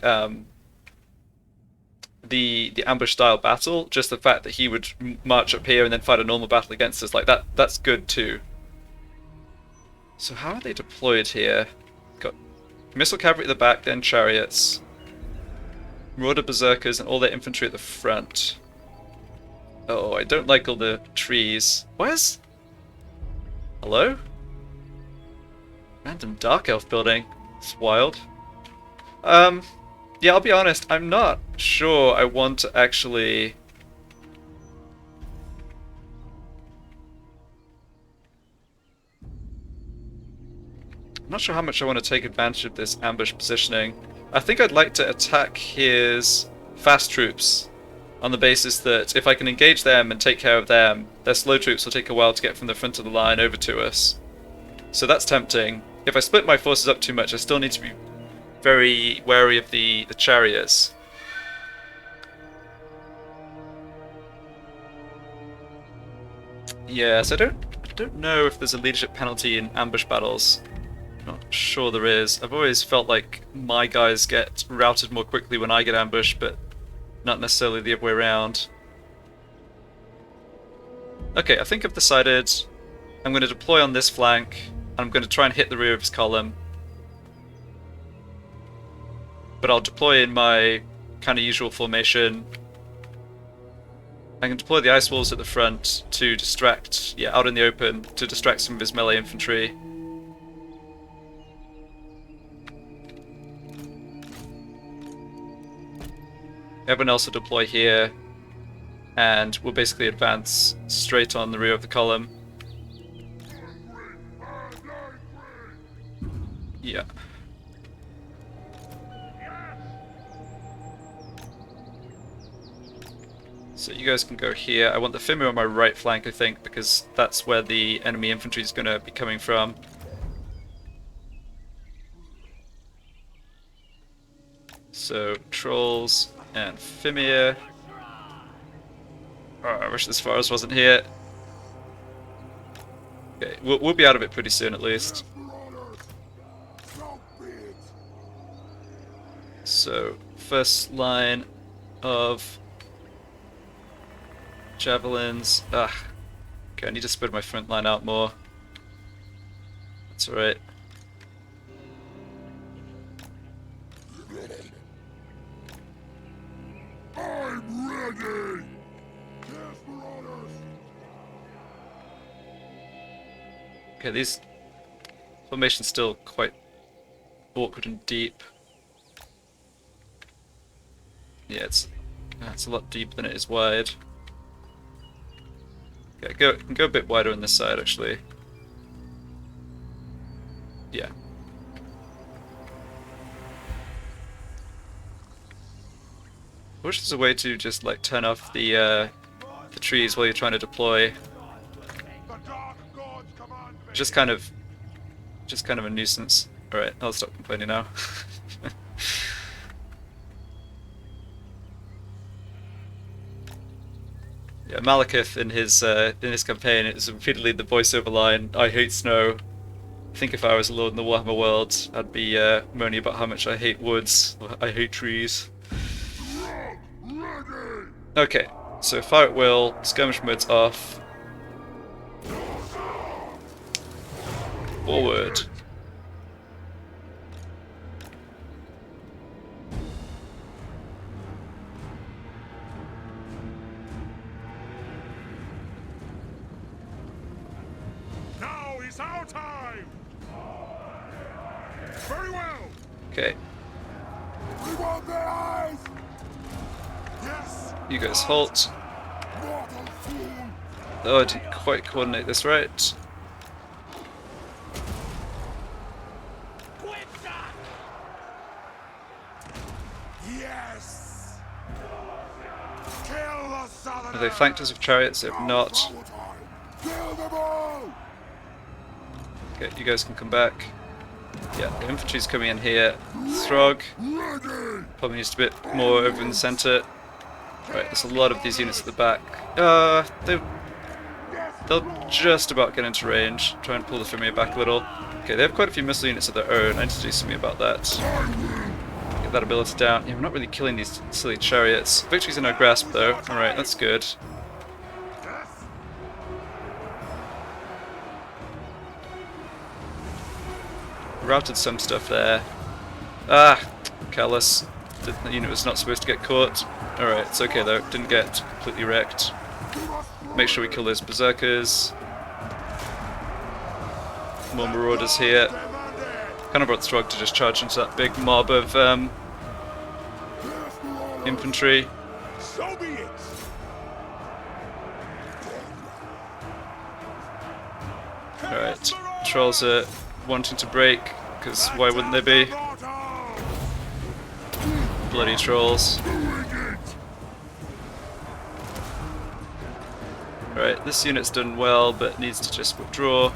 the ambush style battle, just the fact that he would march up here and then fight a normal battle against us, like that's good too. So how are they deployed here? Got missile cavalry at the back, then chariots, Marauder berserkers, and all their infantry at the front. Oh, I don't like all the trees. Where's... Hello? Random Dark Elf building. It's wild. Yeah, I'll be honest, I'm not sure I want to actually... I'm not sure how much I want to take advantage of this ambush positioning. I think I'd like to attack his fast troops on the basis that if I can engage them and take care of them, their slow troops will take a while to get from the front of the line over to us. So that's tempting. If I split my forces up too much, I still need to be very wary of the chariots. Yeah, so I don't know if there's a leadership penalty in ambush battles. Not sure there is. I've always felt like my guys get routed more quickly when I get ambushed, but not necessarily the other way around. Okay, I think I've decided I'm going to deploy on this flank, and I'm going to try and hit the rear of his column. But I'll deploy in my kind of usual formation. I can deploy the ice walls at the front to distract, yeah, out in the open, to distract some of his melee infantry. Everyone else will deploy here, and we'll basically advance straight on the rear of the column. Yeah. So you guys can go here. I want the Fimir on my right flank, I think, because that's where the enemy infantry is going to be coming from. So, Trolls and Fimir. Oh, I wish this forest wasn't here. Okay, we'll be out of it pretty soon at least. So, first line of javelins. Okay, I need to spread my front line out more. That's alright.
I'm ready!
Okay, these formations still quite awkward and deep. Yeah, it's a lot deeper than it is wide. Okay, go a bit wider on this side actually. Yeah. I wish there's a way to just like turn off the trees while you're trying to deploy. Just kind of a nuisance. Alright, I'll stop complaining now. Yeah, Malekith in his campaign, it was repeatedly the voiceover line, "I hate snow." I think if I was a lord in the Warhammer world, I'd be moaning about how much I hate woods, or I hate trees. Okay, so fire at will, skirmish mode's off. Forward.
Now is our time! Very well!
Okay,
We want their eyes! Yes!
you guys halt.
Mortal fool!
Oh, I didn't quite coordinate this right.
Yes! Kill the southerners!
Have they flanked us with chariots? If not,
Kill them all!
okay, you guys can come back. Yeah, the infantry's coming in here. Throgg
Ready!
probably needs a bit more over in the centre. Right, there's a lot of these units at the back. They...
Yes,
they'll just about get into range. Try and pull the Fimir back a little. Okay, they have quite a few missile units of their own. I need to do something about that. Get that ability down. Yeah, we're not really killing these silly chariots. Victory's in our grasp though. Alright, that's good. Routed some stuff there. Ah! Callous. The unit was not supposed to get caught. Alright, it's okay though. Didn't get completely wrecked. Make sure we kill those berserkers. More marauders here. Kind of brought Throgg to just charge into that big mob of infantry.
So be it.
Alright, trolls are wanting to break, because why wouldn't they be? Bloody trolls. Alright, this unit's done well, but needs to just withdraw.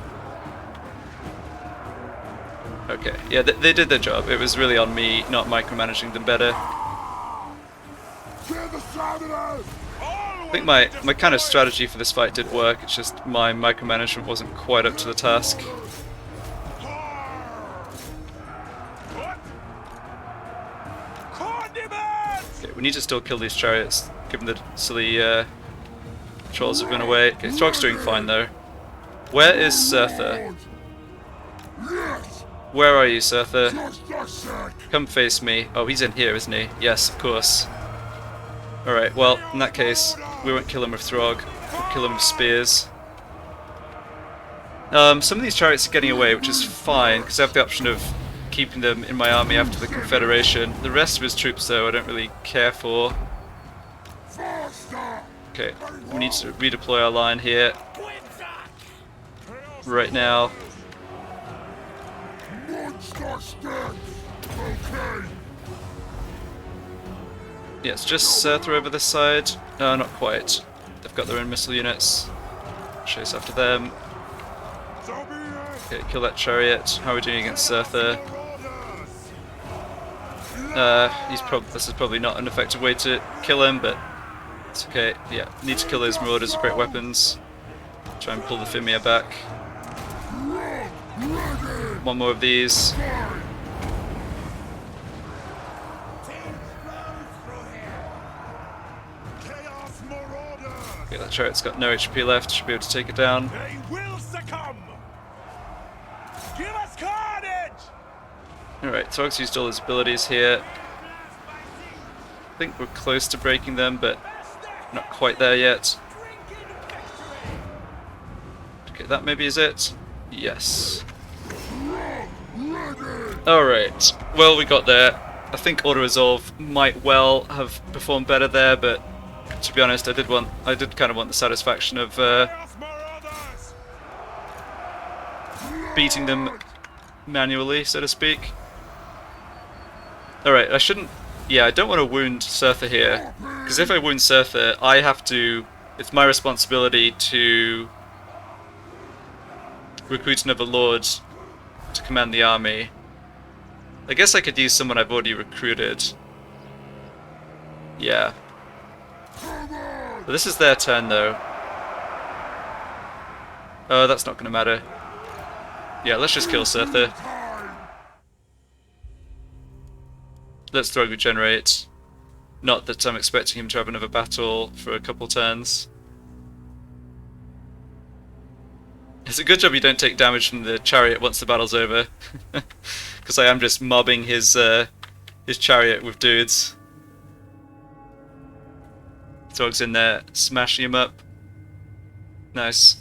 Okay, yeah, they did their job. It was really on me not micromanaging them better. I think my kind of strategy for this fight did work, it's just my micromanagement wasn't quite up to the task. Okay, we need to still kill these chariots, given the silly trolls have gone away. Okay, Throgg's doing fine though. Where is Surtha? Where are you, Surtha? Come face me. Oh, he's in here, isn't he? Yes, of course. Alright, well, in that case, we won't kill him with Throgg. We'll kill him with spears. Some of these chariots are getting away, which is fine, because I have the option of keeping them in my army after the confederation. The rest of his troops, though, I don't really care for. Okay, we need to redeploy our line here. Right now. Yeah, it's just Surtha over this side. No, not quite. They've got their own missile units. Chase after them. Okay, kill that chariot. How are we doing against Surtha? This is probably not an effective way to kill him, but it's okay. Yeah, need to kill those marauders with great weapons. Try and pull the Fimir back. One more of these. Okay, that chariot's got no HP left, should be able to take it down.
They will succumb. Give us carnage.
Alright, Throgg's used all his abilities here. I think we're close to breaking them, but not quite there yet. Okay, that maybe is it. Yes. Alright, well we got there. I think Auto Resolve might well have performed better there, but to be honest, I did kind of want the satisfaction of beating them manually, so to speak. Alright, I don't want to wound Surtha here, because if I wound Surtha, I have to, it's my responsibility to recruit another lord to command the army. I guess I could use someone I've already recruited. Yeah. But this is their turn though. Oh, that's not gonna matter. Yeah, let's just kill Surtha. Let's Throgg regenerate. Not that I'm expecting him to have another battle for a couple turns. It's a good job you don't take damage from the chariot once the battle's over. Because I am just mobbing his chariot with dudes. Throgg's in there, smashing him up. Nice.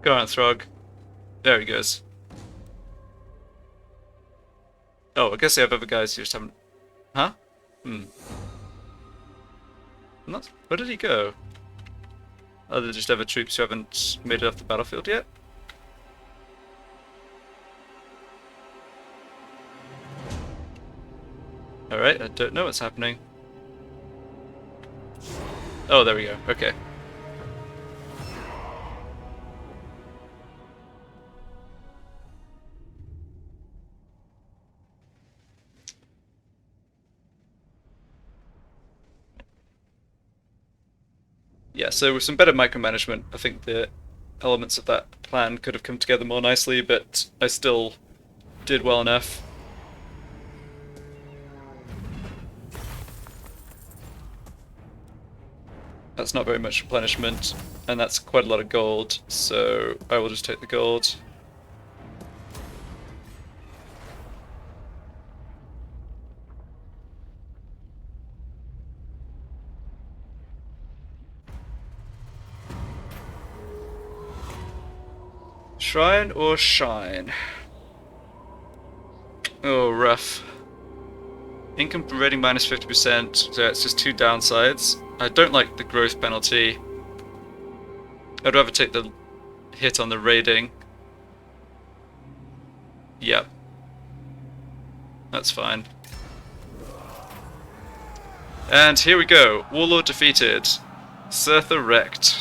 Go on, Throgg. There he goes. Oh, I guess they have other guys who just haven't... Huh? Where did he go? Are there just other troops who haven't made it off the battlefield yet? Alright, I don't know what's happening. Oh, there we go. Okay. Yeah, so with some better micromanagement, I think the elements of that plan could have come together more nicely, but I still did well enough. That's not very much replenishment, and that's quite a lot of gold, so I will just take the gold. Shrine or shine? Oh, rough. Income from raiding minus 50%, so it's just two downsides. I don't like the growth penalty. I'd rather take the hit on the raiding. Yep. That's fine. And here we go. Warlord Defeated. Surtha Rekt.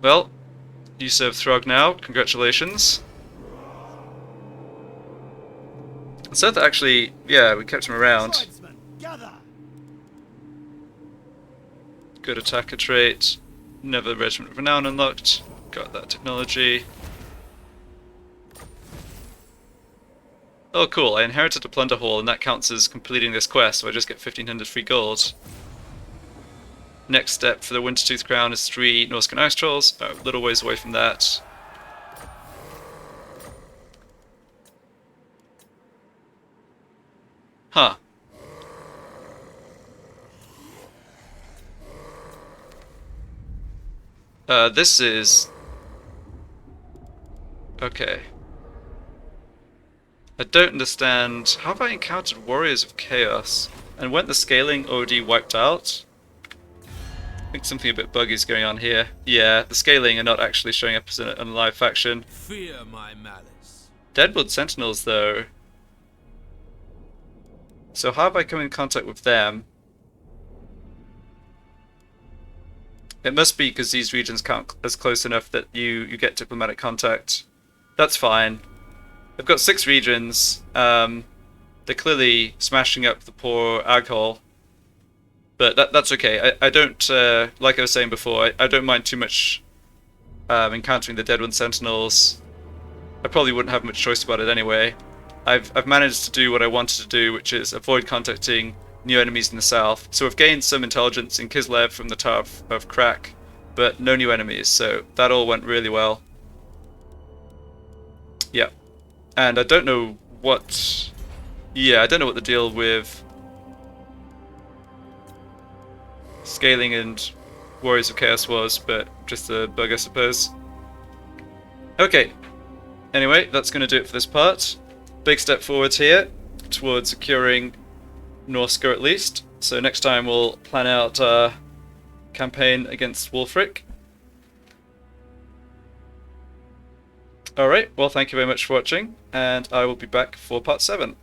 Well, you serve Throgg now. Congratulations. Surtha actually, yeah, we kept him around. Good attacker trait. Never Regiment of Renown unlocked. Got that technology. Oh cool, I inherited a plunder haul and that counts as completing this quest, so I just get 1500 free gold. Next step for the Wintertooth Crown is 3 Norscan Ice Trolls. A little ways away from that. Huh. This is... Okay. I don't understand... How have I encountered Warriors of Chaos? And weren't the scaling already wiped out? I think something a bit buggy is going on here. Yeah, the scaling are not actually showing up as an alive faction.
Fear my malice.
Deadwood Sentinels, though. So how have I come in contact with them? It must be because these regions count as close enough that you get diplomatic contact. That's fine. I've got 6 regions. They're clearly smashing up the poor Aghol. But that's okay. I don't, like I was saying before, I don't mind too much encountering the Deadwood Sentinels. I probably wouldn't have much choice about it anyway. I've managed to do what I wanted to do, which is avoid contacting new enemies in the south. So I've gained some intelligence in Kislev from the Tower of Krak, but no new enemies, so that all went really well. Yeah. And I don't know what... Yeah, I don't know what the deal with scaling and Warriors of Chaos was, but just a bug, I suppose. Okay. Anyway, that's going to do it for this part. Big step forward here towards securing Norsca at least. So next time we'll plan out a campaign against Wulfric. Alright, well thank you very much for watching, and I will be back for part 7.